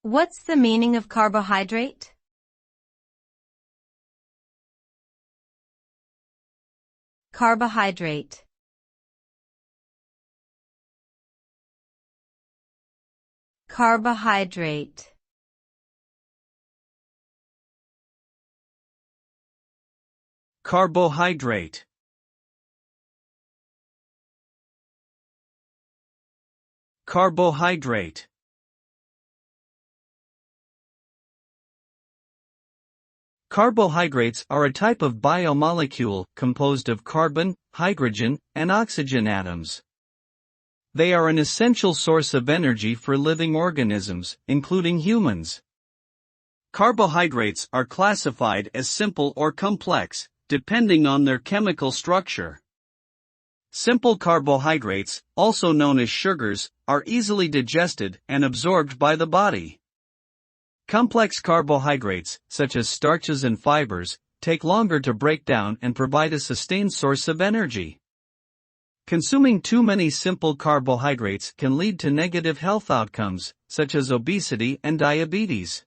What's the meaning of carbohydrate? Carbohydrate. Carbohydrate. Carbohydrate. Carbohydrate. Carbohydrates are a type of biomolecule composed of carbon, hydrogen, and oxygen atoms. They are an essential source of energy for living organisms, including humans. Carbohydrates are classified as simple or complex, depending on their chemical structure. Simple carbohydrates, also known as sugars, are easily digested and absorbed by the body. Complex carbohydrates, such as starches and fibers, take longer to break down and provide a sustained source of energy. Consuming too many simple carbohydrates can lead to negative health outcomes, such as obesity and diabetes.